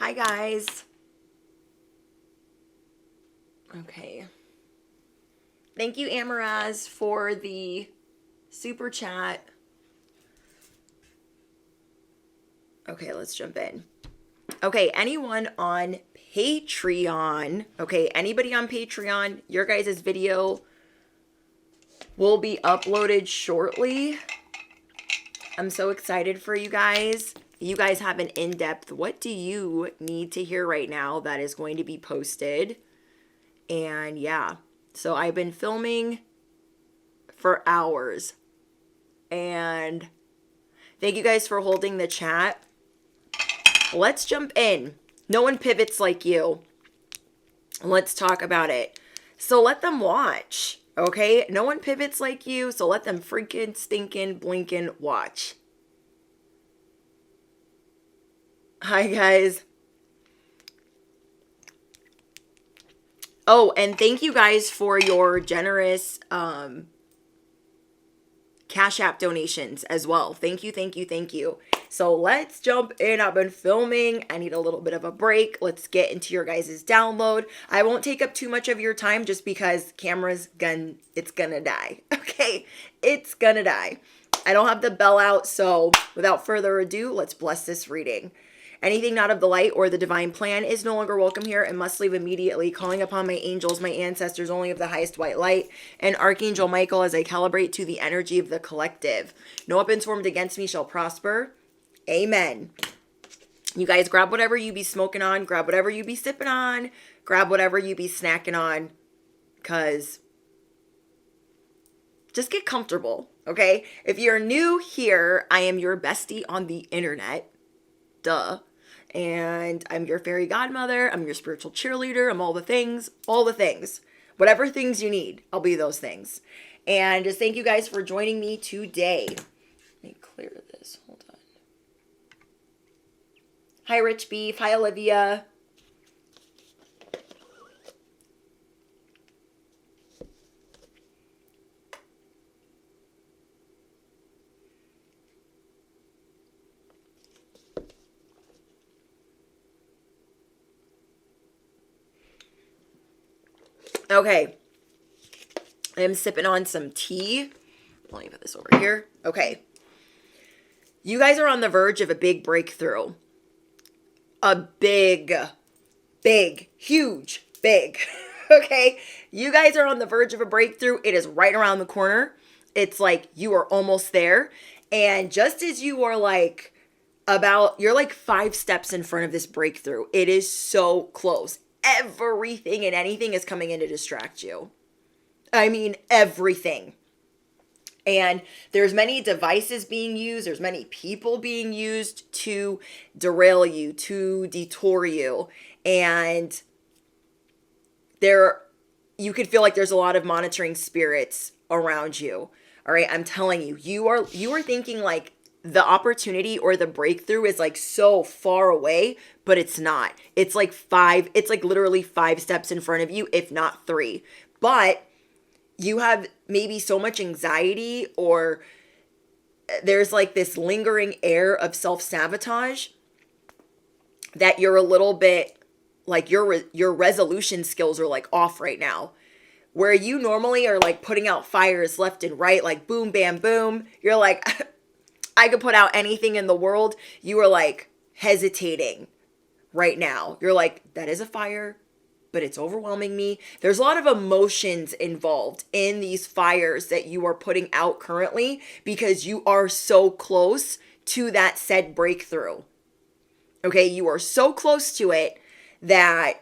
Hi, guys. Okay. Thank you, Amaraz, for the super chat. Okay, let's jump in. Okay, anyone on Patreon? Okay, anybody on Patreon? Your guys' video will be uploaded shortly. I'm so excited for you guys. You guys have an in-depth, what do you need to hear right now that is going to be posted. And yeah, so I've been filming for hours. And thank you guys for holding the chat. Let's jump in. No one pivots like you. Let's talk about it. So let them watch, okay? No one pivots like you, so let them freaking, stinking, blinking watch. Hi, guys. Oh, and thank you guys for your generous Cash App donations as well. Thank you, thank you, thank you. So let's jump in. I've been filming. I need a little bit of a break. Let's get into your guys' download. I won't take up too much of your time just because it's gonna die. Okay, it's gonna die. I don't have the bell out, so without further ado, let's bless this reading. Anything not of the light or the divine plan is no longer welcome here and must leave immediately, calling upon my angels, my ancestors only of the highest white light, and Archangel Michael as I calibrate to the energy of the collective. No weapons formed against me shall prosper. Amen. You guys grab whatever you be smoking on, grab whatever you be sipping on, grab whatever you be snacking on, because just get comfortable, okay? If you're new here, I am your bestie on the internet. Duh. And I'm your fairy godmother. I'm your spiritual cheerleader. I'm all the things. All the things. Whatever things you need, I'll be those things. And just thank you guys for joining me today. Let me clear this. Hold on. Hi, Rich Beef. Hi, Olivia. Okay. I'm sipping on some tea. Let me put this over here. Okay. You guys are on the verge of a big breakthrough. A big, huge, big. Okay. You guys are on the verge of a breakthrough. It is right around the corner. It's like you are almost there. And just as you are like you're like 5 steps in front of this breakthrough. It is so close. Everything and anything is coming in to distract you. I mean, everything. And there's many devices being used. There's many people being used to derail you, to detour you. And you could feel like there's a lot of monitoring spirits around you. All right. I'm telling you, you are thinking like the opportunity or the breakthrough is like so far away, but it's not. It's like literally 5 steps in front of you, if not 3. But you have maybe so much anxiety, or there's like this lingering air of self-sabotage that you're a little bit like your resolution skills are like off right now. Where you normally are like putting out fires left and right, like boom, bam, boom. You're like, I could put out anything in the world. You are like hesitating right now. You're like, that is a fire, but it's overwhelming me. There's a lot of emotions involved in these fires that you are putting out currently because you are so close to that said breakthrough. Okay, you are so close to it that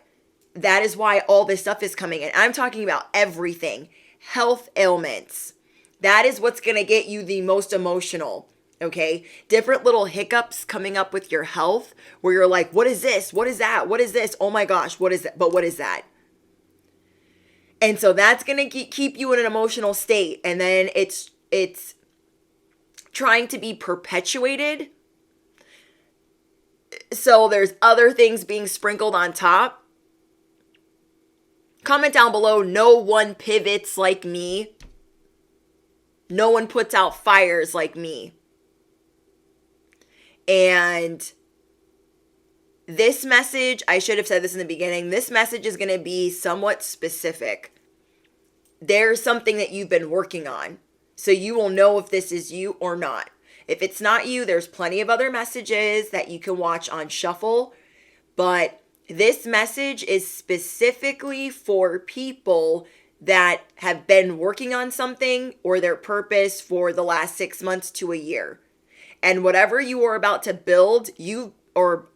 is why all this stuff is coming in. I'm talking about everything. Health ailments. That is what's going to get you the most emotional. Okay, different little hiccups coming up with your health where you're like, what is this? What is that? What is this? Oh my gosh, what is that? But what is that? And so that's going to keep you in an emotional state. And then it's trying to be perpetuated. So there's other things being sprinkled on top. Comment down below, no one pivots like me. No one puts out fires like me. And this message, I should have said this in the beginning, this message is going to be somewhat specific. There's something that you've been working on, so you will know if this is you or not. If it's not you, there's plenty of other messages that you can watch on shuffle, but this message is specifically for people that have been working on something or their purpose for the last 6 months to a year. And whatever you are about to build, or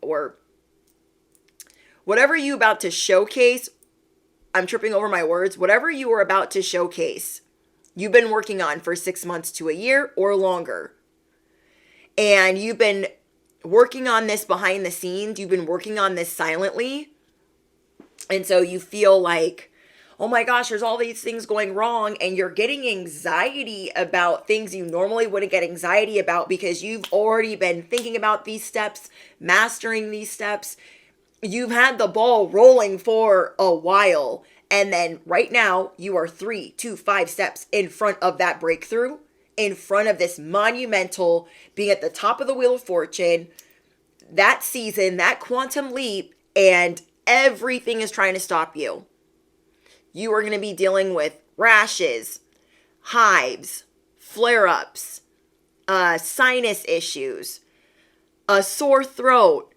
whatever you about to showcase, I'm tripping over my words, whatever you are about to showcase, you've been working on for 6 months to a year or longer. And you've been working on this behind the scenes. You've been working on this silently. And so you feel like, oh my gosh, there's all these things going wrong. And you're getting anxiety about things you normally wouldn't get anxiety about because you've already been thinking about these steps, mastering these steps. You've had the ball rolling for a while. And then right now you are 3 to 5 steps in front of that breakthrough, in front of this monumental, being at the top of the Wheel of Fortune, that season, that quantum leap, and everything is trying to stop you. You are going to be dealing with rashes, hives, flare-ups, sinus issues, a sore throat,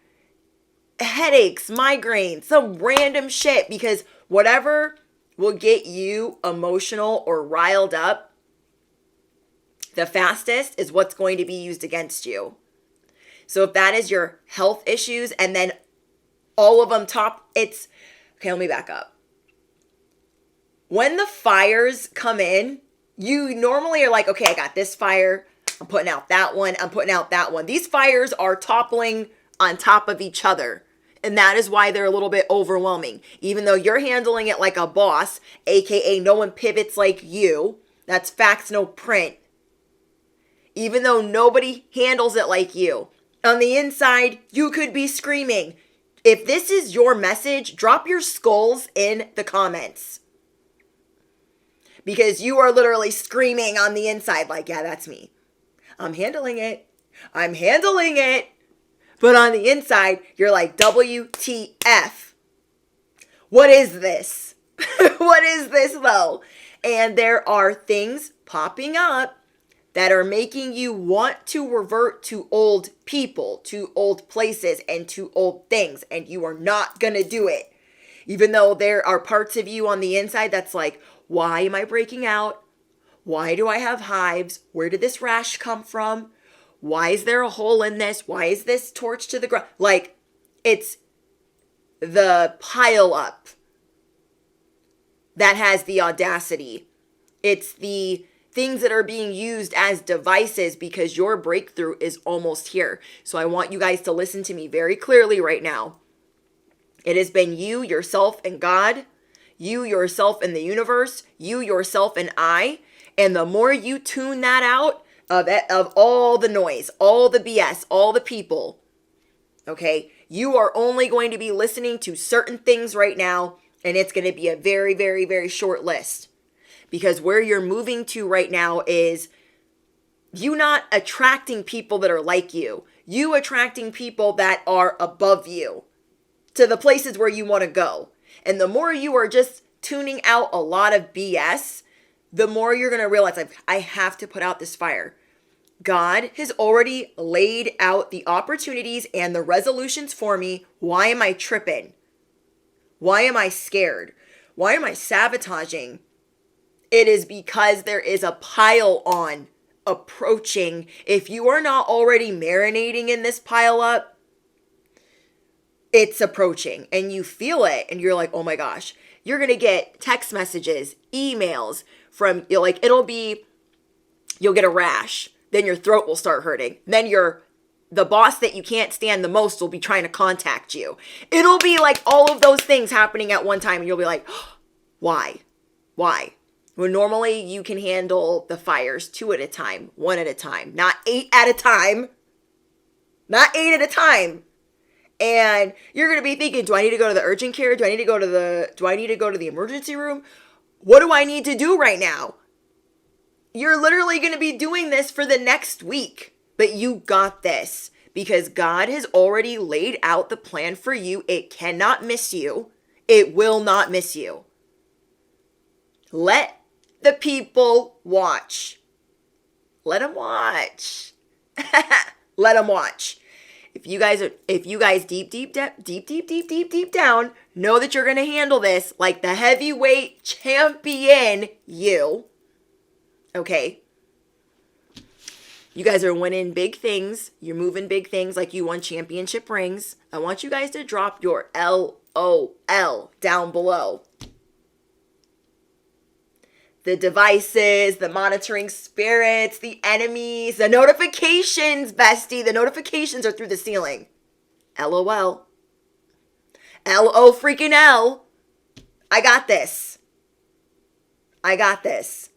headaches, migraines, some random shit, because whatever will get you emotional or riled up the fastest is what's going to be used against you. So if that is your health issues and then all of them okay, let me back up. When the fires come in, you normally are like, okay, I got this fire. I'm putting out that one. I'm putting out that one. These fires are toppling on top of each other. And that is why they're a little bit overwhelming. Even though you're handling it like a boss, aka no one pivots like you. That's facts, no print. Even though nobody handles it like you. On the inside, you could be screaming. If this is your message, drop your skulls in the comments. Because you are literally screaming on the inside like, yeah, that's me. I'm handling it. I'm handling it. But on the inside, you're like, WTF. What is this? What is this though? And there are things popping up that are making you want to revert to old people, to old places, and to old things. And you are not going to do it. Even though there are parts of you on the inside that's like, why am I breaking out? Why do I have hives? Where did this rash come from? Why is there a hole in this? Why is this torch to the ground? Like, it's the pile up that has the audacity. It's the things that are being used as devices because your breakthrough is almost here. So I want you guys to listen to me very clearly right now. It has been you, yourself, and God. You, yourself, and the universe. You, yourself, and I. And the more you tune that out of all the noise, all the BS, all the people, okay, you are only going to be listening to certain things right now, and it's going to be a very, very, very short list. Because where you're moving to right now is you not attracting people that are like you. You attracting people that are above you to the places where you want to go. And the more you are just tuning out a lot of BS, the more you're going to realize, like, I have to put out this fire. God has already laid out the opportunities and the resolutions for me. Why am I tripping? Why am I scared? Why am I sabotaging? It is because there is a pile on approaching. If you are not already marinating in this pile up, it's approaching and you feel it and you're like, oh my gosh, you're going to get text messages, emails from, like, you'll get a rash. Then your throat will start hurting. Then the boss that you can't stand the most will be trying to contact you. It'll be like all of those things happening at one time and you'll be like, why? Why? When normally you can handle the fires 2 at a time, 1 at a time, not 8 at a time. Not 8 at a time. And you're going to be thinking, do I need to go to the urgent care? Do I need to go to the emergency room? What do I need to do right now? You're literally going to be doing this for the next week, but you got this because God has already laid out the plan for you. It cannot miss you. It will not miss you. Let the people watch. Let them watch. Let them watch. If you guys deep down know that you're going to handle this like the heavyweight champion, okay? You guys are winning big things. You're moving big things like you won championship rings. I want you guys to drop your LOL down below. The devices, the monitoring spirits, the enemies, the notifications, bestie. The notifications are through the ceiling. LOL. LO freaking L. I got this. I got this.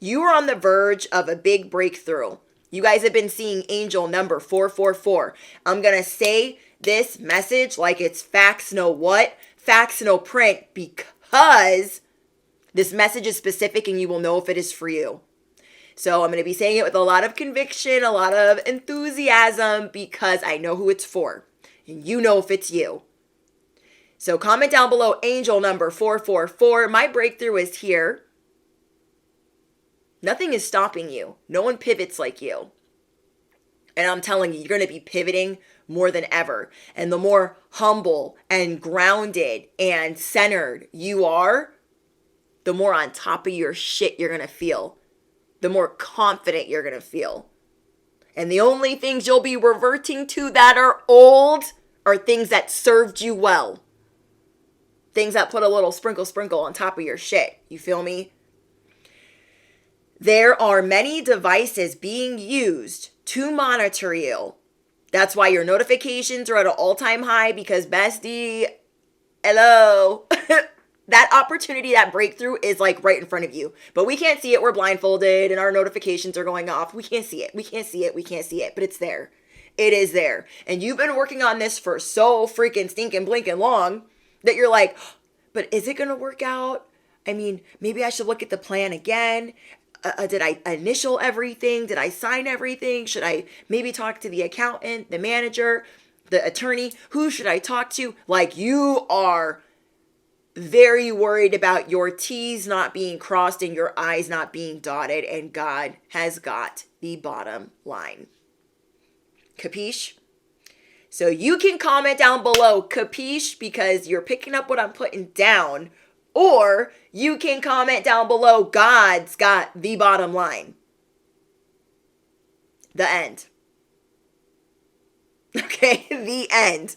You are on the verge of a big breakthrough. You guys have been seeing angel number 444. I'm going to say this message like it's facts no what? Facts no print, because this message is specific and you will know if it is for you. So I'm going to be saying it with a lot of conviction, a lot of enthusiasm, because I know who it's for. And you know if it's you. So comment down below, angel number 444. My breakthrough is here. Nothing is stopping you. No one pivots like you. And I'm telling you, you're going to be pivoting more than ever. And the more humble and grounded and centered you are, the more on top of your shit you're going to feel. The more confident you're going to feel. And the only things you'll be reverting to that are old are things that served you well. Things that put a little sprinkle on top of your shit. You feel me? There are many devices being used to monitor you. That's why your notifications are at an all-time high, because bestie, hello. That opportunity, that breakthrough is like right in front of you. But we can't see it. We're blindfolded and our notifications are going off. We can't see it. We can't see it. We can't see it. But it's there. It is there. And you've been working on this for so freaking stinking blinking long that you're like, but is it going to work out? I mean, maybe I should look at the plan again. Did I initial everything? Did I sign everything? Should I maybe talk to the accountant, the manager, the attorney? Who should I talk to? Like, you are very worried about your T's not being crossed and your I's not being dotted, and God has got the bottom line. Capiche? So you can comment down below, capiche, because you're picking up what I'm putting down, or you can comment down below, God's got the bottom line. The end. Okay, the end.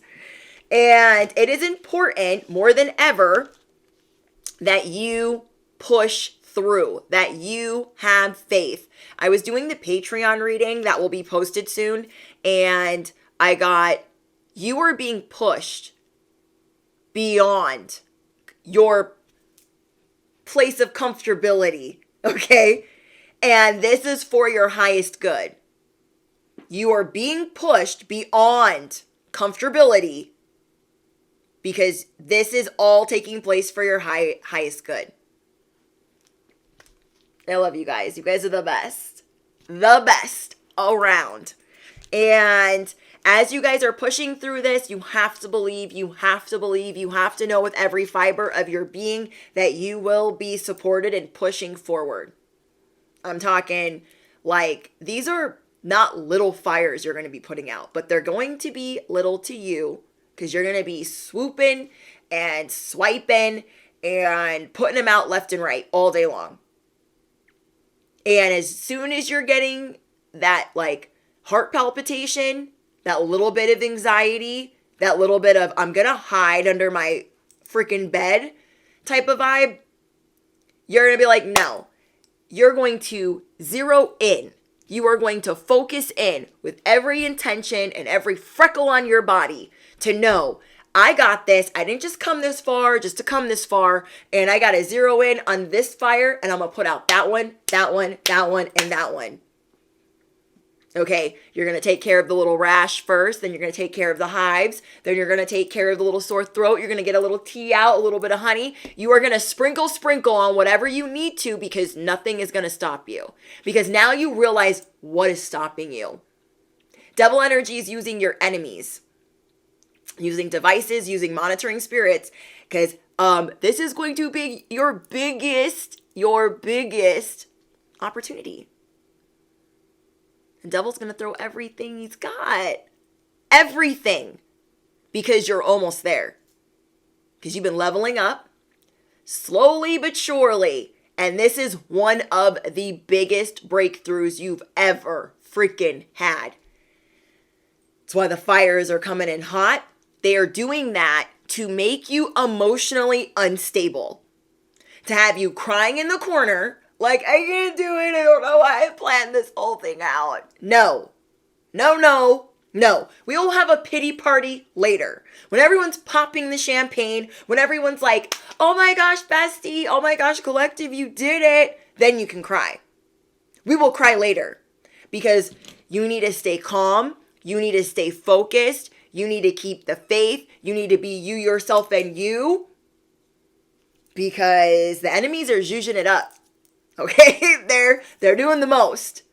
And it is important more than ever that you push through, that you have faith. I was doing the Patreon reading that will be posted soon, and I got, you are being pushed beyond your place of comfortability, okay? And this is for your highest good. You are being pushed beyond comfortability, because this is all taking place for your highest good. I love you guys. You guys are the best. The best around. And as you guys are pushing through this, you have to believe, you have to believe, you have to know with every fiber of your being that you will be supported and pushing forward. I'm talking like, these are not little fires you're going to be putting out, but they're going to be little to you, because you're going to be swooping and swiping and putting them out left and right all day long. And as soon as you're getting that like heart palpitation, that little bit of anxiety, that little bit of I'm going to hide under my freaking bed type of vibe, you're going to be like, no, you're going to zero in. You are going to focus in with every intention and every freckle on your body to know, I got this. I didn't just come this far just to come this far. And I got to zero in on this fire, and I'm going to put out that one, that one, that one, and that one. Okay, you're going to take care of the little rash first, then you're going to take care of the hives, then you're going to take care of the little sore throat, you're going to get a little tea out, a little bit of honey. You are going to sprinkle on whatever you need to, because nothing is going to stop you. Because now you realize what is stopping you. Devil energy is using your enemies, using devices, using monitoring spirits, because this is going to be your biggest opportunity. The devil's going to throw everything he's got. Everything. Because you're almost there. Because you've been leveling up slowly but surely. And this is one of the biggest breakthroughs you've ever freaking had. That's why the fires are coming in hot. They are doing that to make you emotionally unstable. To have you crying in the corner, like, I can't do it. I don't know why I planned this whole thing out. No. We will have a pity party later. When everyone's popping the champagne, when everyone's like, oh my gosh, bestie, oh my gosh, collective, you did it. Then you can cry. We will cry later because you need to stay calm. You need to stay focused. You need to keep the faith. You need to be you, yourself, and you. Because the enemies are zhuzhing it up. Okay? They're doing the most.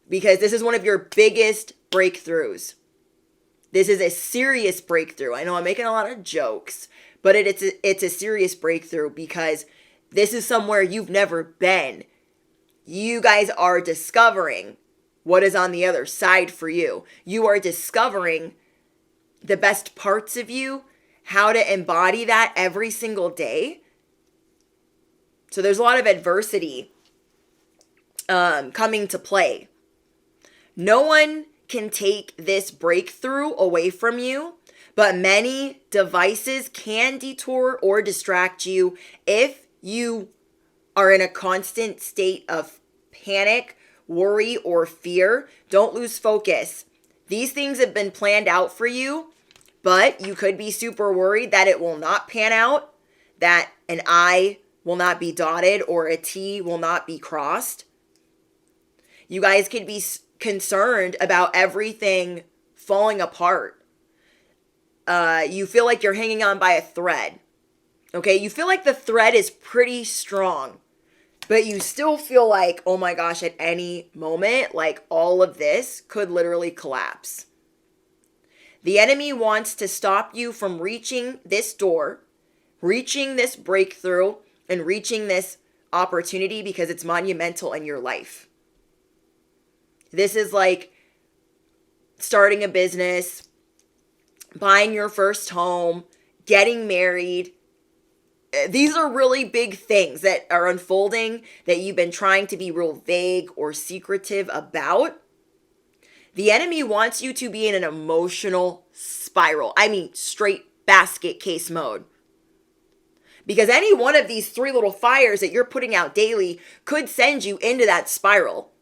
Because this is one of your biggest breakthroughs. This is a serious breakthrough. I know I'm making a lot of jokes, but it's a serious breakthrough because this is somewhere you've never been. You guys are discovering what is on the other side for you. You are discovering the best parts of you, how to embody that every single day. So there's a lot of adversity coming to play. No one can take this breakthrough away from you, but many devices can detour or distract you if you are in a constant state of panic, worry, or fear. Don't lose focus. These things have been planned out for you, but you could be super worried that it will not pan out, that an I will not be dotted or a T will not be crossed. You guys could be concerned about everything falling apart. You feel like you're hanging on by a thread. Okay, you feel like the thread is pretty strong, but you still feel like, oh my gosh, at any moment, like all of this could literally collapse. The enemy wants to stop you from reaching this door, reaching this breakthrough, and reaching this opportunity because it's monumental in your life. This is like starting a business, buying your first home, getting married. These are really big things that are unfolding that you've been trying to be real vague or secretive about. The enemy wants you to be in an emotional spiral. I mean, straight basket case mode. Because any one of these 3 little fires that you're putting out daily could send you into that spiral.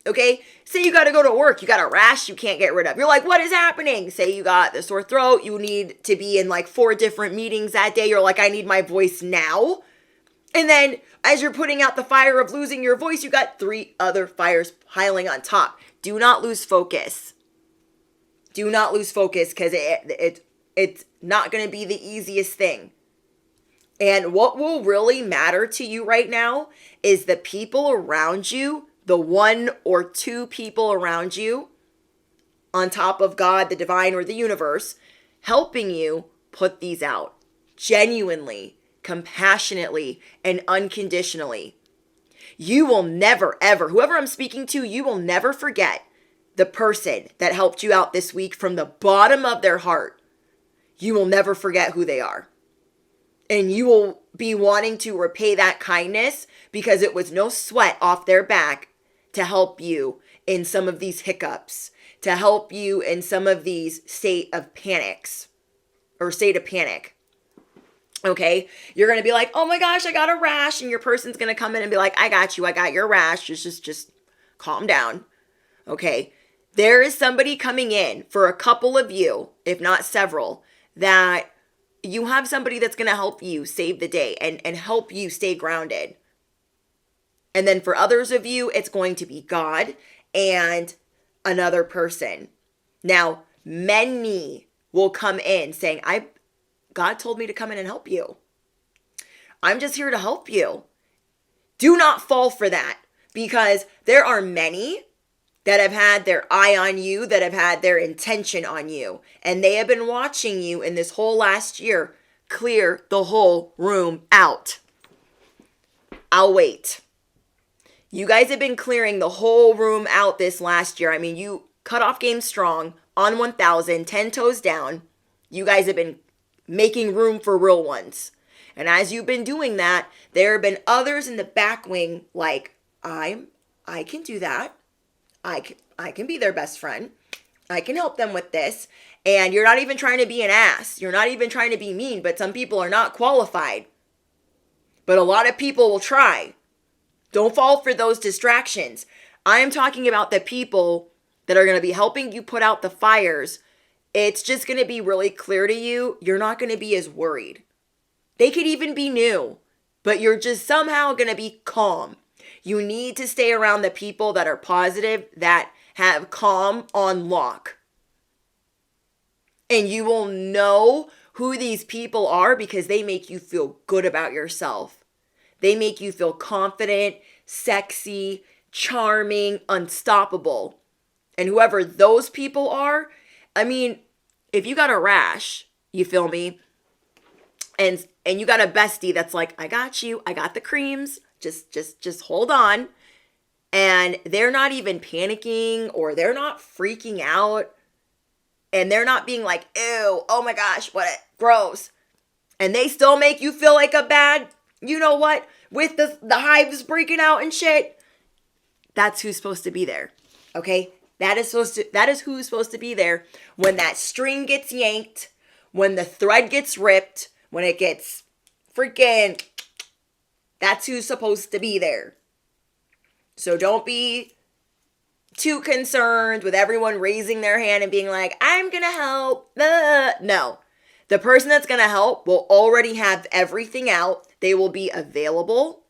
Okay? Say you got to go to work. You got a rash you can't get rid of. You're like, what is happening? Say you got the sore throat. You need to be in like 4 different meetings that day. You're like, I need my voice now. And then as you're putting out the fire of losing your voice, you got 3 other fires piling on top. Do not lose focus. Do not lose focus because it's not going to be the easiest thing. And what will really matter to you right now is the people around you, the 1 or 2 people around you, on top of God, the divine, or the universe, helping you put these out genuinely, compassionately, and unconditionally. You will never, ever, whoever I'm speaking to, you will never forget the person that helped you out this week from the bottom of their heart. You will never forget who they are. And you will be wanting to repay that kindness because it was no sweat off their back to help you in some of these hiccups, to help you in some of these state of panic. Okay? You're going to be like, oh my gosh, I got a rash. And your person's going to come in and be like, I got you. I got your rash. Just calm down. Okay? There is somebody coming in for a couple of you, if not several, that you have somebody that's going to help you save the day and help you stay grounded. And then for others of you, it's going to be God and another person. Now, many will come in saying, God told me to come in and help you. I'm just here to help you. Do not fall for that because there are many that have had their eye on you, that have had their intention on you. And they have been watching you in this whole last year clear the whole room out. I'll wait. You guys have been clearing the whole room out this last year. I mean, you cut off game strong on 1,000, 10 toes down. You guys have been making room for real ones. And as you've been doing that, there have been others in the back wing like, I can do that. I can be their best friend. I can help them with this. And you're not even trying to be an ass. You're not even trying to be mean, but some people are not qualified. But a lot of people will try. Don't fall for those distractions. I am talking about the people that are going to be helping you put out the fires. It's just going to be really clear to you. You're not going to be as worried. They could even be new, but you're just somehow going to be calm. You need to stay around the people that are positive, that have calm on lock. And you will know who these people are because they make you feel good about yourself. They make you feel confident, sexy, charming, unstoppable. And whoever those people are, I mean, if you got a rash, you feel me? And you got a bestie that's like, I got you. I got the creams. Just hold on. And they're not even panicking or they're not freaking out. And they're not being like, ew, oh my gosh, gross. And they still make you feel like a bad, you know what, with the hives breaking out and shit. That's who's supposed to be there. Okay? That is who's supposed to be there when that string gets yanked, when the thread gets ripped, when it gets freaking, that's who's supposed to be there. So don't be too concerned with everyone raising their hand and being like, I'm going to help. No. The person that's going to help will already have everything out. They will be available.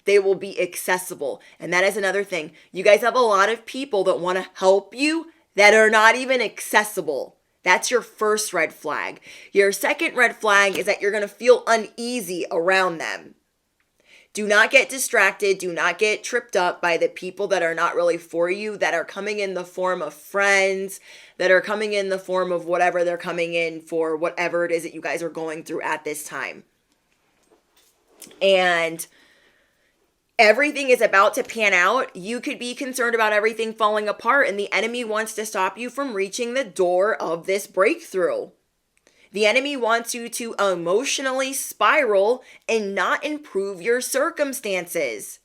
They will be accessible. And that is another thing. You guys have a lot of people that want to help you that are not even accessible. That's your first red flag. Your second red flag is that you're going to feel uneasy around them. Do not get distracted. Do not get tripped up by the people that are not really for you, that are coming in the form of friends, that are coming in the form of whatever they're coming in for, whatever it is that you guys are going through at this time. And everything is about to pan out. You could be concerned about everything falling apart, and the enemy wants to stop you from reaching the door of this breakthrough. The enemy wants you to emotionally spiral and not improve your circumstances.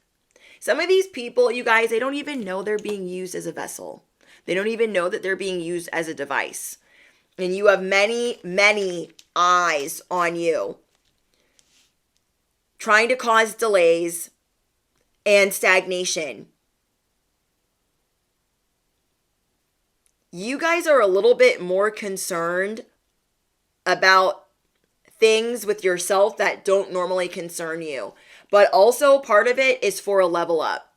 Some of these people, you guys, they don't even know they're being used as a vessel. They don't even know that they're being used as a device. And you have many, many eyes on you, trying to cause delays and stagnation. You guys are a little bit more concerned about things with yourself that don't normally concern you. But also part of it is for a level up.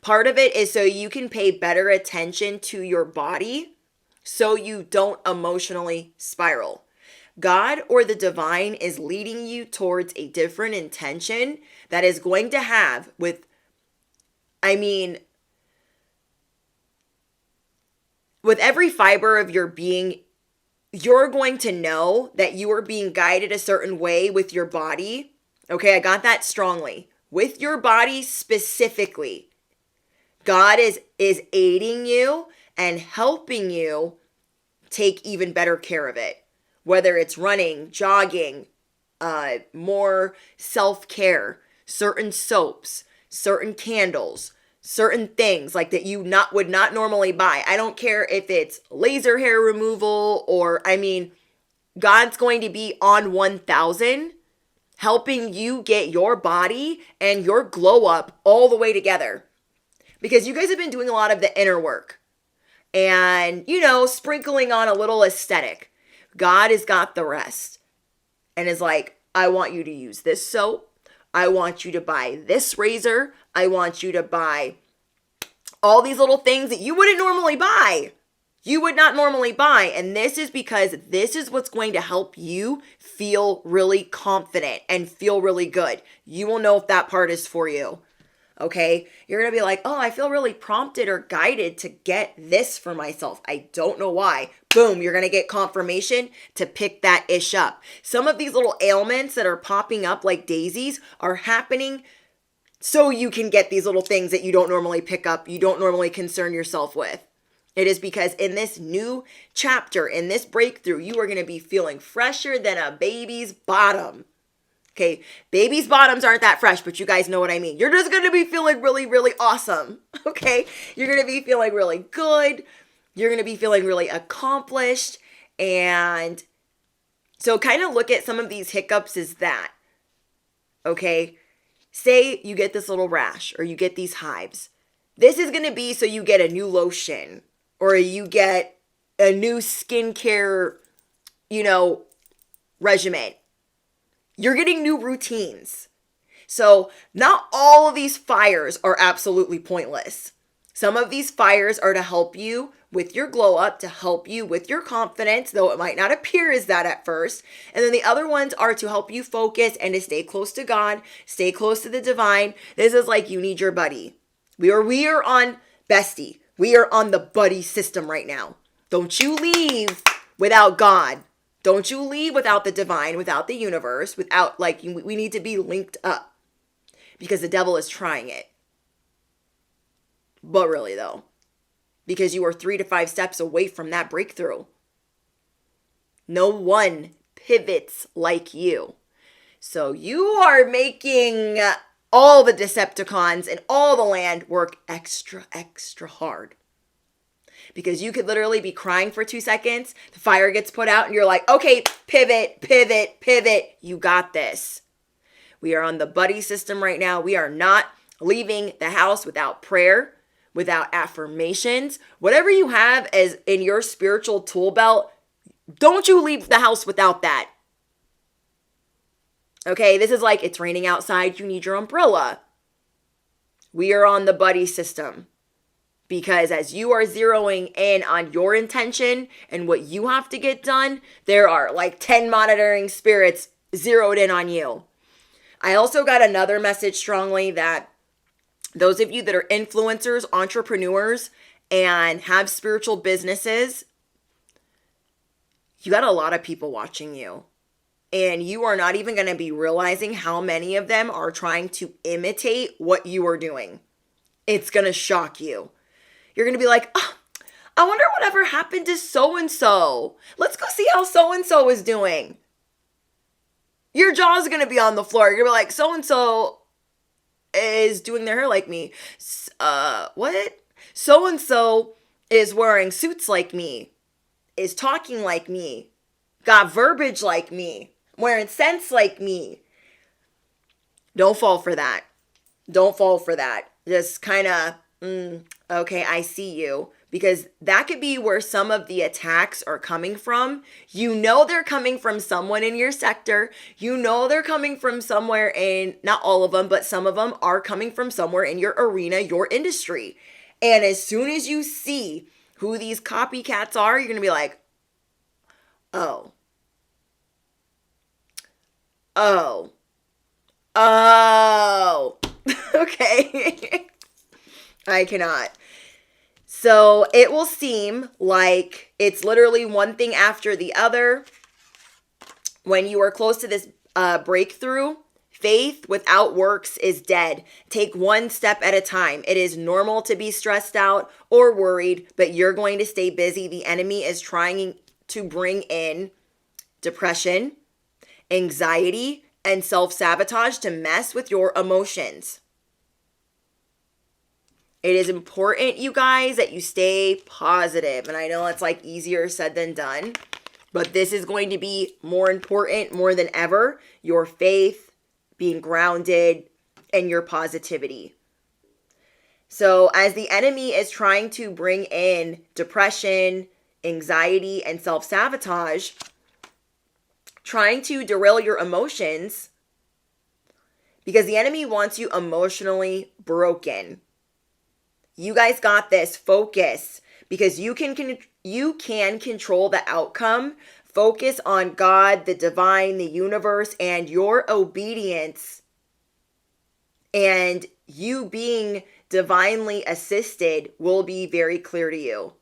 Part of it is so you can pay better attention to your body so you don't emotionally spiral. God or the divine is leading you towards a different intention that is going to have with every fiber of your being, you're going to know that you are being guided a certain way with your body. Okay, I got that strongly. With your body specifically. God is aiding you and helping you take even better care of it. Whether it's running, jogging, more self-care, certain soaps, certain candles, certain things like that you would not normally buy. I don't care if it's laser hair removal or, God's going to be on 1,000 helping you get your body and your glow up all the way together. Because you guys have been doing a lot of the inner work and, sprinkling on a little aesthetic. God has got the rest and is like, I want you to use this soap. I want you to buy this razor. I want you to buy all these little things that you wouldn't normally buy. You would not normally buy. And this is because this is what's going to help you feel really confident and feel really good. You will know if that part is for you. Okay, you're gonna be like, oh, I feel really prompted or guided to get this for myself. I don't know why. Boom, you're gonna get confirmation to pick that ish up. Some of these little ailments that are popping up like daisies are happening so you can get these little things that you don't normally pick up, you don't normally concern yourself with. It is because in this new chapter, in this breakthrough, you are gonna be feeling fresher than a baby's bottom. Okay, baby's bottoms aren't that fresh, but you guys know what I mean. You're just going to be feeling really, really awesome. Okay, you're going to be feeling really good. You're going to be feeling really accomplished. And so kind of look at some of these hiccups as that. Okay, say you get this little rash or you get these hives. This is going to be so you get a new lotion or you get a new skincare, regimen. You're getting new routines. So not all of these fires are absolutely pointless. Some of these fires are to help you with your glow up, to help you with your confidence, though it might not appear as that at first. And then the other ones are to help you focus and to stay close to God, stay close to the divine. This is like you need your buddy. We are on bestie. We are on the buddy system right now. Don't you leave without God. Don't you leave without the divine, without the universe, without, we need to be linked up because the devil is trying it. But really, though, because you are 3 to 5 steps away from that breakthrough. No one pivots like you. So you are making all the Decepticons and all the land work extra, extra hard. Because you could literally be crying for 2 seconds, the fire gets put out, and you're like, okay, pivot, pivot, pivot. You got this. We are on the buddy system right now. We are not leaving the house without prayer, without affirmations. Whatever you have as in your spiritual tool belt, don't you leave the house without that. Okay, this is like it's raining outside, you need your umbrella. We are on the buddy system. Because as you are zeroing in on your intention and what you have to get done, there are like 10 monitoring spirits zeroed in on you. I also got another message strongly that those of you that are influencers, entrepreneurs, and have spiritual businesses, you got a lot of people watching you. And you are not even going to be realizing how many of them are trying to imitate what you are doing. It's going to shock you. You're going to be like, oh, I wonder whatever happened to so-and-so. Let's go see how so-and-so is doing. Your jaw's going to be on the floor. You're going to be like, so-and-so is doing their hair like me. What? So-and-so is wearing suits like me, is talking like me, got verbiage like me, wearing scents like me. Don't fall for that. Don't fall for that. Just kind of, okay, I see you. Because that could be where some of the attacks are coming from. You know they're coming from someone in your sector. You know they're coming from somewhere in, not all of them, but some of them are coming from somewhere in your arena, your industry. And as soon as you see who these copycats are, you're going to be like, oh. Okay. I cannot. So it will seem like it's literally one thing after the other. When you are close to this breakthrough, faith without works is dead. Take one step at a time. It is normal to be stressed out or worried, but you're going to stay busy. The enemy is trying to bring in depression, anxiety, and self-sabotage to mess with your emotions. It is important, you guys, that you stay positive. And I know it's like easier said than done, but this is going to be more important more than ever. Your faith, being grounded, and your positivity. So as the enemy is trying to bring in depression, anxiety, and self-sabotage, trying to derail your emotions, because the enemy wants you emotionally broken. You guys got this. Focus, because you can control the outcome. Focus on God, the divine, the universe, and your obedience. And you being divinely assisted will be very clear to you.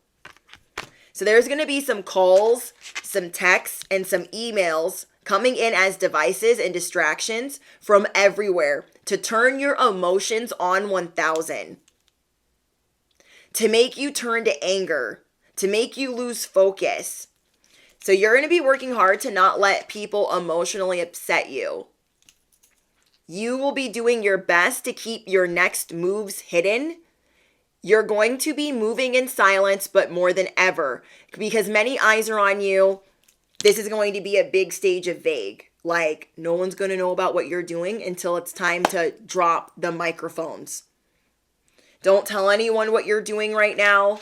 So there's going to be some calls, some texts, and some emails coming in as devices and distractions from everywhere to turn your emotions on 1000, to make you turn to anger, to make you lose focus. So you're going to be working hard to not let people emotionally upset you. You will be doing your best to keep your next moves hidden. You're going to be moving in silence, but more than ever, because many eyes are on you. This is going to be a big stage of vague. Like, no one's going to know about what you're doing until it's time to drop the microphones. Don't tell anyone what you're doing right now.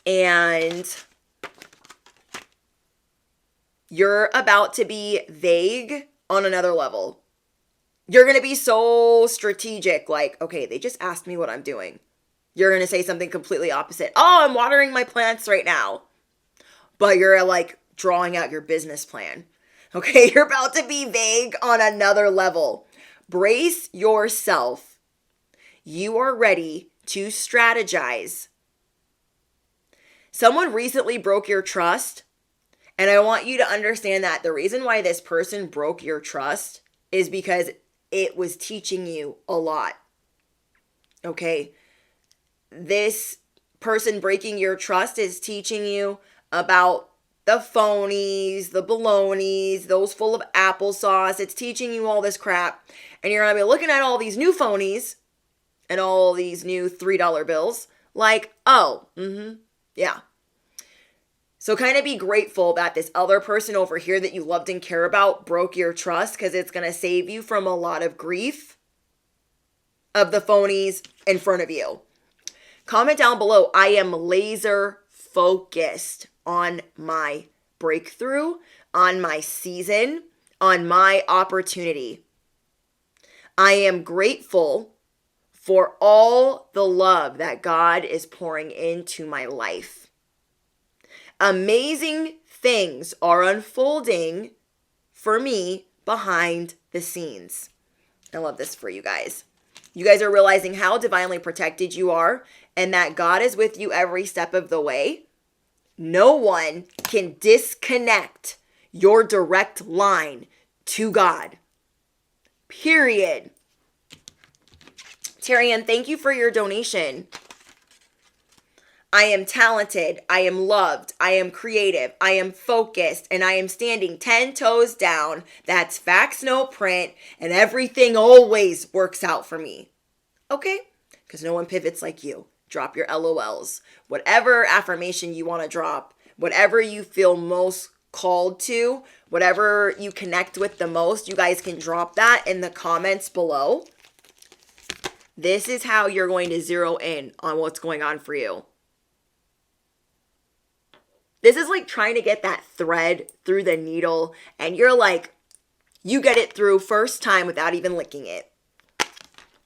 And you're about to be vague on another level. You're going to be so strategic, like, okay, they just asked me what I'm doing. You're going to say something completely opposite. Oh, I'm watering my plants right now. But you're like drawing out your business plan. Okay, you're about to be vague on another level. Brace yourself. You are ready to strategize. Someone recently broke your trust, and I want you to understand that the reason why this person broke your trust is because it was teaching you a lot. Okay? This person breaking your trust is teaching you about the phonies, the balonies, those full of applesauce. It's teaching you all this crap. And you're going to be looking at all these new phonies and all these new $3 bills like, oh, yeah. So kind of be grateful that this other person over here that you loved and care about broke your trust, because it's going to save you from a lot of grief of the phonies in front of you. Comment down below, I am laser focused on my breakthrough, on my season, on my opportunity. I am grateful for all the love that God is pouring into my life. Amazing things are unfolding for me behind the scenes. I love this for you guys. You guys are realizing how divinely protected you are and that God is with you every step of the way. No one can disconnect your direct line to God. Period. Tyrion, thank you for your donation. I am talented, I am loved, I am creative, I am focused, and I am standing 10 toes down. That's facts, no print, and everything always works out for me. Okay? Because no one pivots like you. Drop your LOLs. Whatever affirmation you want to drop, whatever you feel most called to, whatever you connect with the most, you guys can drop that in the comments below. This is how you're going to zero in on what's going on for you. This is like trying to get that thread through the needle, and you're like, you get it through first time without even licking it.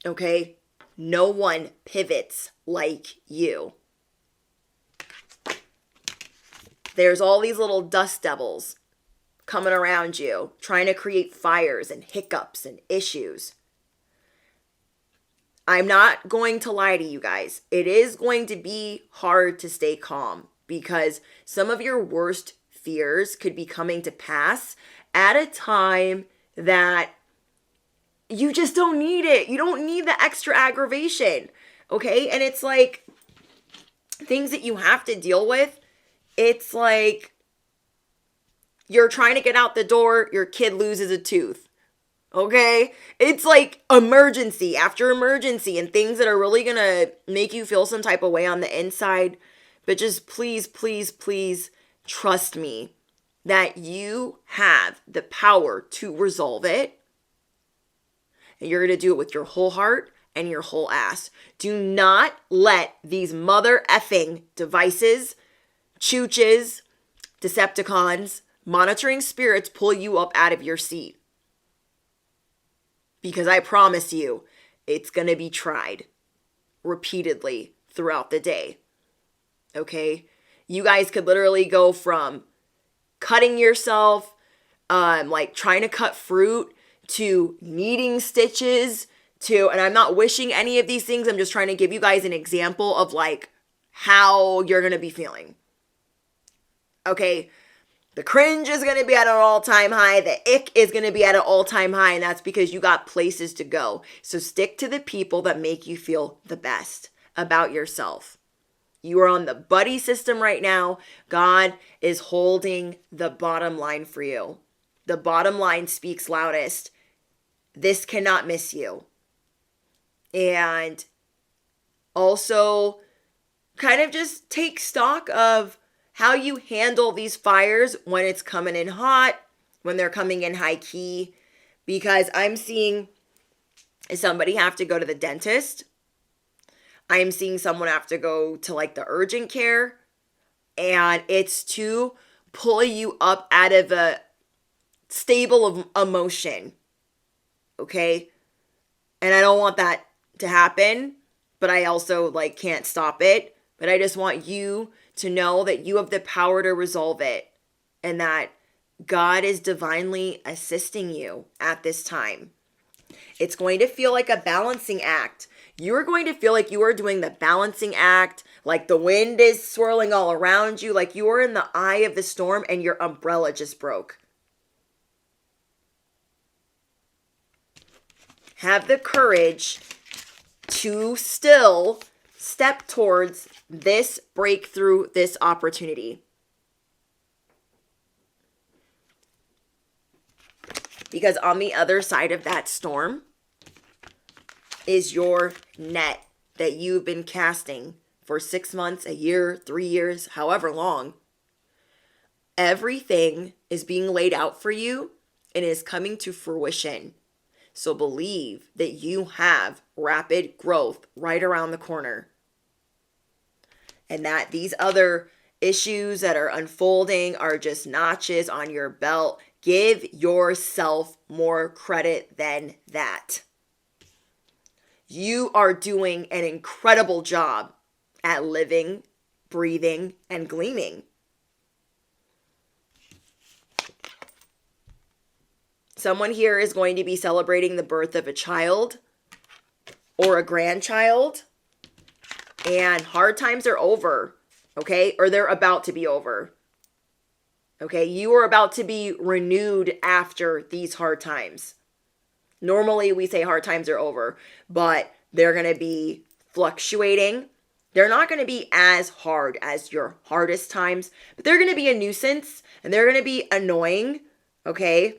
Okay? No one pivots like you. There's all these little dust devils coming around you, trying to create fires and hiccups and issues. I'm not going to lie to you guys. It is going to be hard to stay calm, because some of your worst fears could be coming to pass at a time that you just don't need it. You don't need the extra aggravation, okay? And it's like things that you have to deal with. It's like you're trying to get out the door, your kid loses a tooth, okay? It's like emergency after emergency and things that are really going to make you feel some type of way on the inside. But just please, please, please trust me that you have the power to resolve it. And you're going to do it with your whole heart and your whole ass. Do not let these mother effing devices, chooches, Decepticons, monitoring spirits pull you up out of your seat. Because I promise you, it's going to be tried repeatedly throughout the day. Okay, you guys could literally go from cutting yourself, like trying to cut fruit, to needing stitches, to, and I'm not wishing any of these things. I'm just trying to give you guys an example of like how you're going to be feeling. Okay. The cringe is going to be at an all-time high. The ick is going to be at an all-time high. And that's because you got places to go. So stick to the people that make you feel the best about yourself. You are on the buddy system right now. God is holding the bottom line for you. The bottom line speaks loudest. This cannot miss you. And also kind of just take stock of how you handle these fires when it's coming in hot, when they're coming in high key. Because I'm seeing somebody have to go to the dentist. I'm seeing someone have to go to like the urgent care. And it's to pull you up out of a stable of emotion. Okay? And I don't want that to happen. But I also like can't stop it. But I just want you to know that you have the power to resolve it and that God is divinely assisting you at this time. It's going to feel like a balancing act. You're going to feel like you are doing the balancing act, like the wind is swirling all around you, like you are in the eye of the storm and your umbrella just broke. Have the courage to still step towards this breakthrough, this opportunity. Because on the other side of that storm is your net that you've been casting for 6 months, a year, 3 years, however long. Everything is being laid out for you and is coming to fruition. So believe that you have rapid growth right around the corner. And that these other issues that are unfolding are just notches on your belt. Give yourself more credit than that. You are doing an incredible job at living, breathing, and gleaming. Someone here is going to be celebrating the birth of a child or a grandchild. And hard times are over, okay? Or they're about to be over. Okay, you are about to be renewed after these hard times. Normally we say hard times are over, but they're going to be fluctuating. They're not going to be as hard as your hardest times, but they're going to be a nuisance and they're going to be annoying, okay?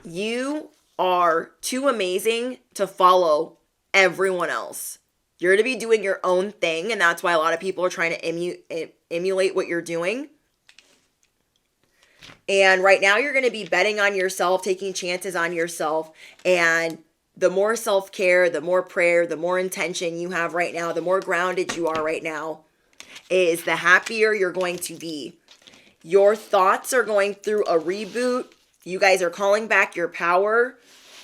You are too amazing to follow everyone else. You're to be doing your own thing, and that's why a lot of people are trying to emulate what you're doing. And right now you're going to be betting on yourself, taking chances on yourself, and the more self-care, the more prayer, the more intention you have right now, the more grounded you are right now, is the happier you're going to be. Your thoughts are going through a reboot. You guys are calling back your power.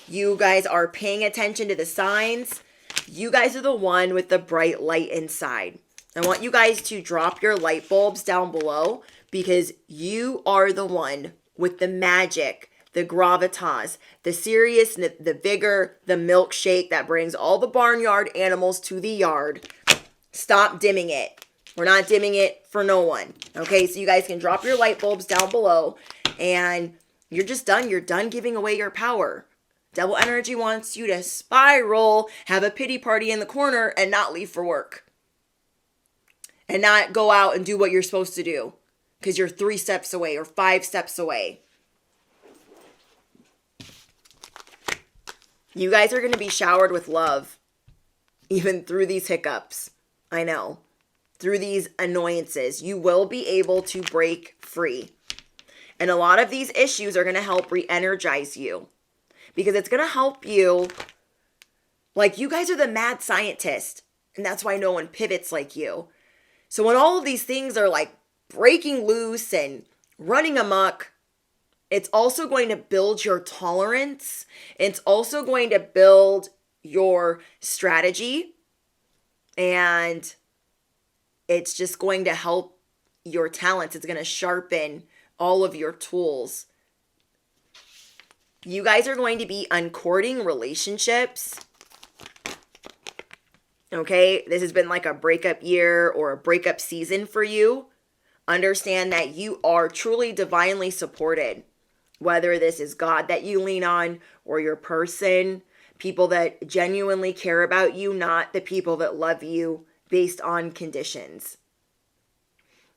You guys are paying attention to the signs. You guys are the one with the bright light inside. I want you guys to drop your light bulbs down below because you are the one with the magic, the gravitas, the seriousness, the vigor, the milkshake that brings all the barnyard animals to the yard. Stop dimming it. We're not dimming it for no one. Okay, so you guys can drop your light bulbs down below and you're just done. You're done giving away your power. Devil energy wants you to spiral, have a pity party in the corner, and not leave for work. And not go out and do what you're supposed to do. Because you're 3 steps away or 5 steps away. You guys are going to be showered with love. Even through these hiccups. I know. Through these annoyances. You will be able to break free. And a lot of these issues are going to help re-energize you. Because it's going to help you. Like, you guys are the mad scientist. And that's why no one pivots like you. So when all of these things are like breaking loose and running amok, it's also going to build your tolerance. It's also going to build your strategy. And it's just going to help your talents. It's going to sharpen all of your tools. You guys are going to be uncourting relationships. Okay, this has been like a breakup year or a breakup season for you. Understand that you are truly divinely supported. Whether this is God that you lean on or your person, people that genuinely care about you, not the people that love you based on conditions.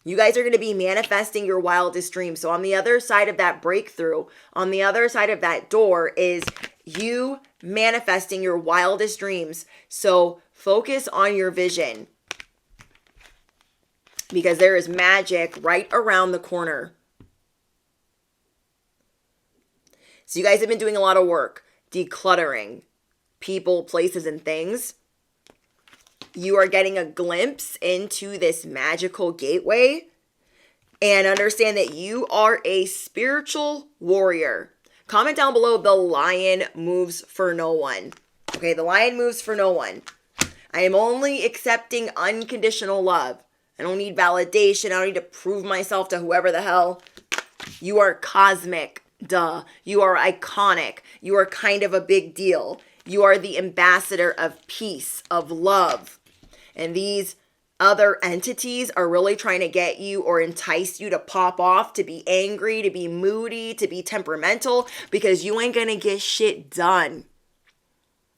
You guys are going to be manifesting your wildest dreams. So on the other side of that breakthrough, on the other side of that door is you manifesting your wildest dreams. So focus on your vision because there is magic right around the corner. So you guys have been doing a lot of work, decluttering people, places, and things. You are getting a glimpse into this magical gateway and understand that you are a spiritual warrior. Comment down below, the lion moves for no one. Okay, the lion moves for no one. I am only accepting unconditional love. I don't need validation. I don't need to prove myself to whoever the hell. You are cosmic, duh. You are iconic. You are kind of a big deal. You are the ambassador of peace, of love. And these other entities are really trying to get you or entice you to pop off, to be angry, to be moody, to be temperamental, because you ain't gonna get shit done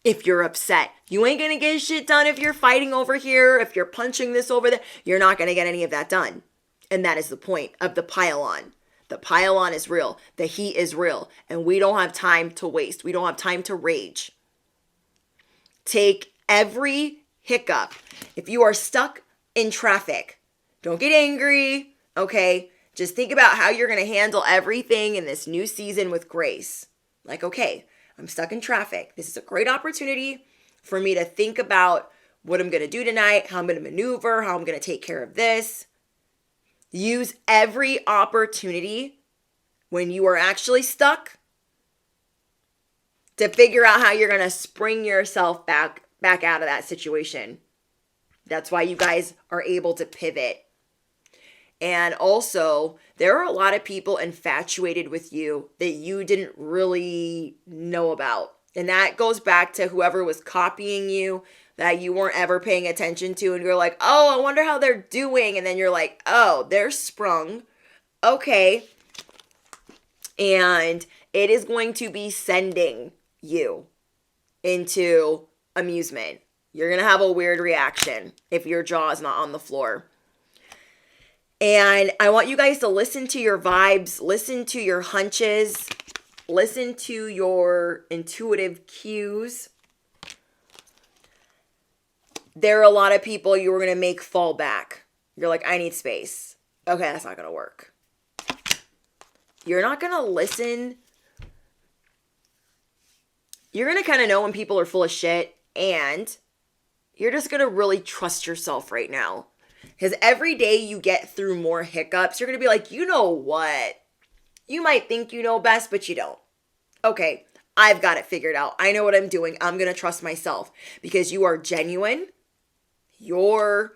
if you're upset. You ain't gonna get shit done if you're fighting over here, if you're punching this over there. You're not gonna get any of that done. And that is the point of the pile-on. The pile-on is real. The heat is real. And we don't have time to waste. We don't have time to rage. Take every hiccup. If you are stuck in traffic, don't get angry, okay? Just think about how you're going to handle everything in this new season with grace. Like, okay, I'm stuck in traffic. This is a great opportunity for me to think about what I'm going to do tonight, how I'm going to maneuver, how I'm going to take care of this. Use every opportunity when you are actually stuck to figure out how you're going to spring yourself back out of that situation. That's why you guys are able to pivot. And also, there are a lot of people infatuated with you that you didn't really know about. And that goes back to whoever was copying you that you weren't ever paying attention to. And you're like, oh, I wonder how they're doing. And then you're like, oh, they're sprung. Okay. And it is going to be sending you into amusement. You're going to have a weird reaction if your jaw is not on the floor. And I want you guys to listen to your vibes, listen to your hunches, listen to your intuitive cues. There are a lot of people you were going to make fall back. You're like, I need space. Okay, that's not going to work. You're not going to listen. You're going to kind of know when people are full of shit, and you're just going to really trust yourself right now. Because every day you get through more hiccups, you're going to be like, you know what? You might think you know best, but you don't. Okay, I've got it figured out. I know what I'm doing. I'm going to trust myself because you are genuine. Your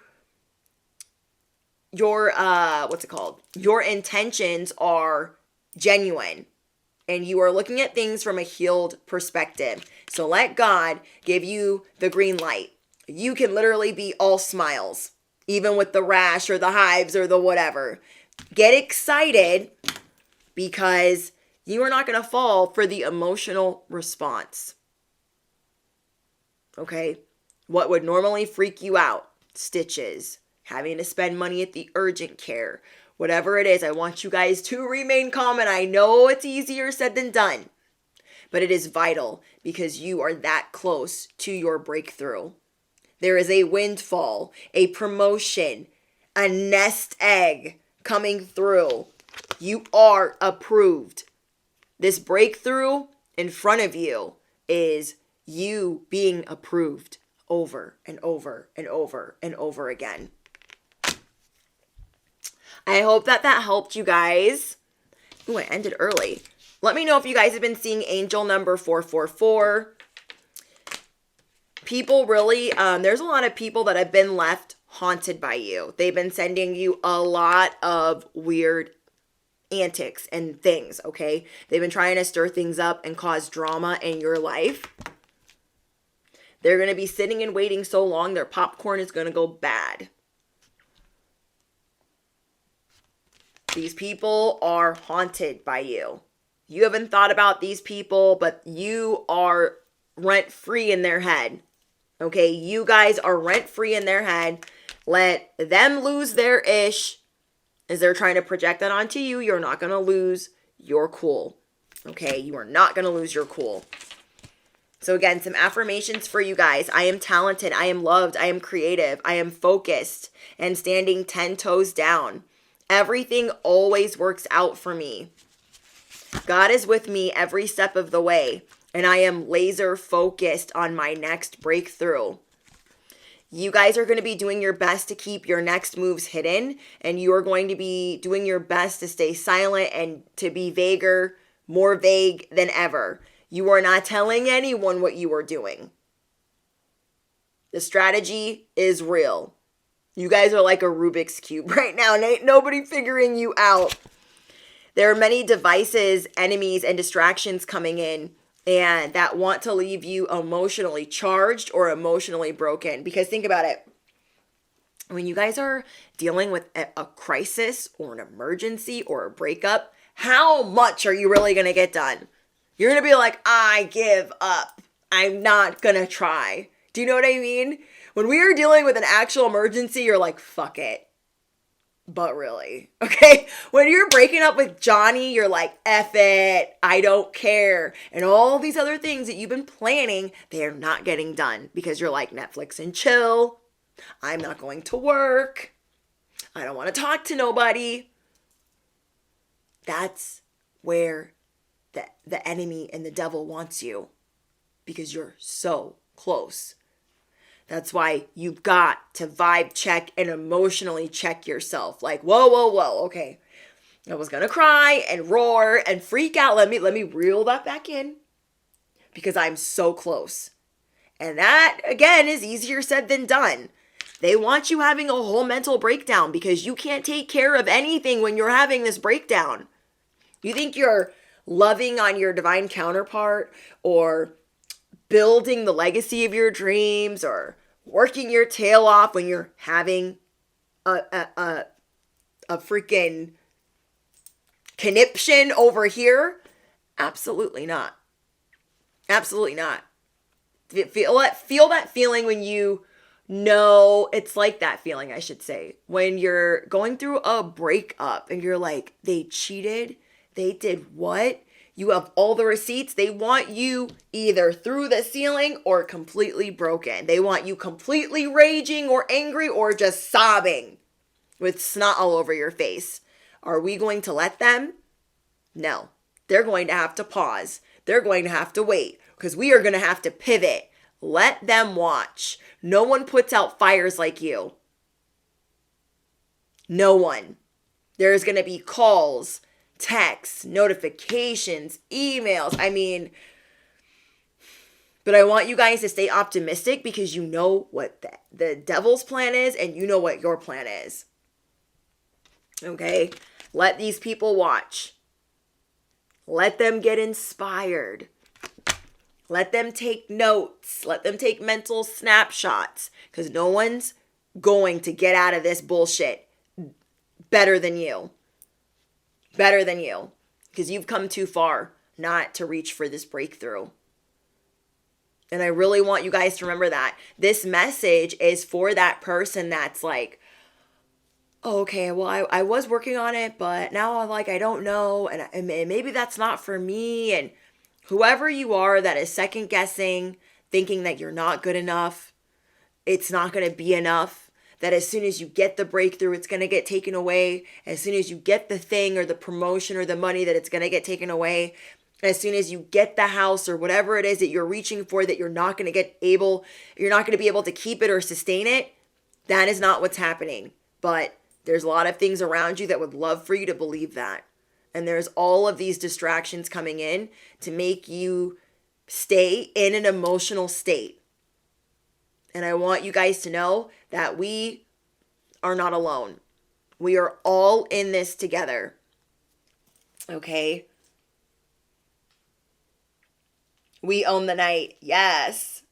what's it called? Your intentions are genuine. And you are looking at things from a healed perspective. So let God give you the green light. You can literally be all smiles, even with the rash or the hives or the whatever. Get excited because you are not going to fall for the emotional response. Okay? What would normally freak you out? Stitches, having to spend money at the urgent care, whatever it is, I want you guys to remain calm. And I know it's easier said than done, but it is vital because you are that close to your breakthrough. There is a windfall, a promotion, a nest egg coming through. You are approved. This breakthrough in front of you is you being approved over and over and over and over again. I hope that helped you guys. Ooh, I ended early. Let me know if you guys have been seeing angel number 444. People really, there's a lot of people that have been left haunted by you. They've been sending you a lot of weird antics and things, okay? They've been trying to stir things up and cause drama in your life. They're going to be sitting and waiting so long, their popcorn is going to go bad. These people are haunted by you. You haven't thought about these people, but you are rent-free in their head. Okay, you guys are rent-free in their head. Let them lose their ish as they're trying to project that onto you. You're not going to lose your cool. Okay, you are not going to lose your cool. So again, some affirmations for you guys. I am talented. I am loved. I am creative. I am focused and standing 10 toes down. Everything always works out for me. God is with me every step of the way, and I am laser focused on my next breakthrough. You guys are going to be doing your best to keep your next moves hidden, and you are going to be doing your best to stay silent and to be more vague than ever. You are not telling anyone what you are doing. The strategy is real. You guys are like a Rubik's Cube right now, and ain't nobody figuring you out. There are many devices, enemies, and distractions coming in and that want to leave you emotionally charged or emotionally broken. Because think about it. When you guys are dealing with a crisis or an emergency or a breakup, how much are you really going to get done? You're going to be like, I give up. I'm not going to try. Do you know what I mean? When we are dealing with an actual emergency, you're like, fuck it. But really, okay? When you're breaking up with Johnny, you're like, F it, I don't care. And all these other things that you've been planning, they are not getting done because you're like, Netflix and chill. I'm not going to work. I don't want to talk to nobody. That's where the enemy and the devil wants you because you're so close. That's why you've got to vibe check and emotionally check yourself. Like, whoa, okay. I was going to cry and roar and freak out. Let me reel that back in because I'm so close. And that, again, is easier said than done. They want you having a whole mental breakdown because you can't take care of anything when you're having this breakdown. You think you're loving on your divine counterpart or building the legacy of your dreams or working your tail off when you're having a freaking conniption over here? Absolutely not. Absolutely not. Feel that feeling when you know, it's like that feeling, I should say, when you're going through a breakup and you're like, they cheated, they did what? You have all the receipts. They want you either through the ceiling or completely broken. They want you completely raging or angry or just sobbing with snot all over your face. Are we going to let them? No. They're going to have to pause. They're going to have to wait because we are going to have to pivot. Let them watch. No one puts out fires like you. No one. There's going to be calls, texts, notifications, emails. But I want you guys to stay optimistic because you know what the devil's plan is and you know what your plan is. Okay? Let these people watch. Let them get inspired. Let them take notes. Let them take mental snapshots because no one's going to get out of this bullshit better than you. Better than you. Because you've come too far not to reach for this breakthrough. And I really want you guys to remember that. This message is for that person that's like, oh, okay, well, I was working on it, but now I'm like, I don't know. And maybe that's not for me. And whoever you are that is second guessing, thinking that you're not good enough, it's not going to be enough. That as soon as you get the breakthrough, it's going to get taken away. As soon as you get the thing or the promotion or the money, that it's going to get taken away. As soon as you get the house or whatever it is that you're reaching for, that you're not going to be able to keep it or sustain it. That is not what's happening. But there's a lot of things around you that would love for you to believe that. And there's all of these distractions coming in to make you stay in an emotional state. And I want you guys to know that we are not alone. We are all in this together. Okay. We own the night. Yes.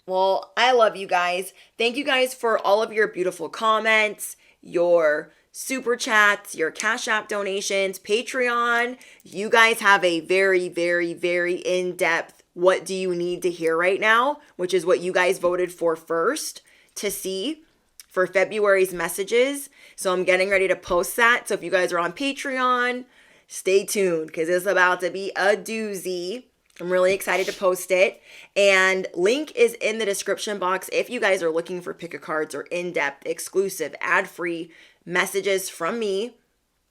Well, I love you guys. Thank you guys for all of your beautiful comments, your super chats, your Cash App donations, Patreon. You guys have a very, very, very in depth what do you need to hear right now, which is what you guys voted for first to see for February's messages. So I'm getting ready to post that. So if you guys are on Patreon, stay tuned because it's about to be a doozy. I'm really excited to post it. And link is in the description box if you guys are looking for pick a cards or in-depth, exclusive, ad-free messages from me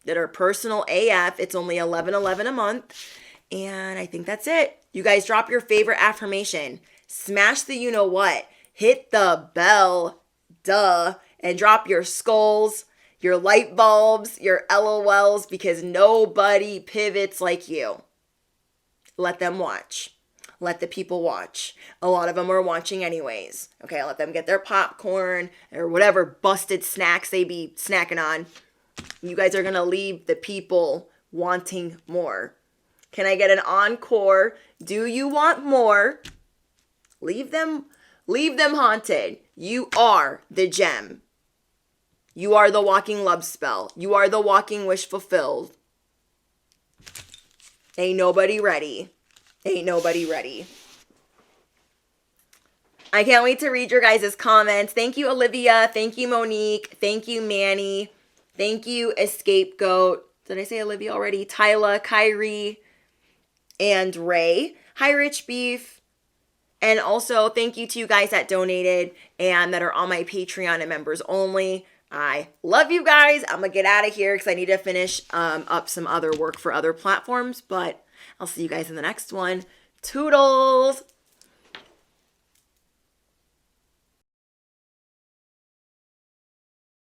that are personal AF. It's only $11.11 a month. And I think that's it. You guys drop your favorite affirmation. Smash the you know what. Hit the bell. Duh. And drop your skulls, your light bulbs, your LOLs because nobody pivots like you. Let them watch. Let the people watch. A lot of them are watching anyways. Okay, let them get their popcorn or whatever busted snacks they be snacking on. You guys are going to leave the people wanting more. Can I get an encore? Do you want more? Leave them haunted. You are the gem. You are the walking love spell. You are the walking wish fulfilled. Ain't nobody ready. Ain't nobody ready. I can't wait to read your guys' comments. Thank you, Olivia. Thank you, Monique. Thank you, Manny. Thank you, Escapegoat. Did I say Olivia already? Tyla, Kyrie, and Ray. Hi, Rich Beef. And also, thank you to you guys that donated and that are on my Patreon and members only. I love you guys. I'm going to get out of here because I need to finish up some other work for other platforms. But I'll see you guys in the next one. Toodles!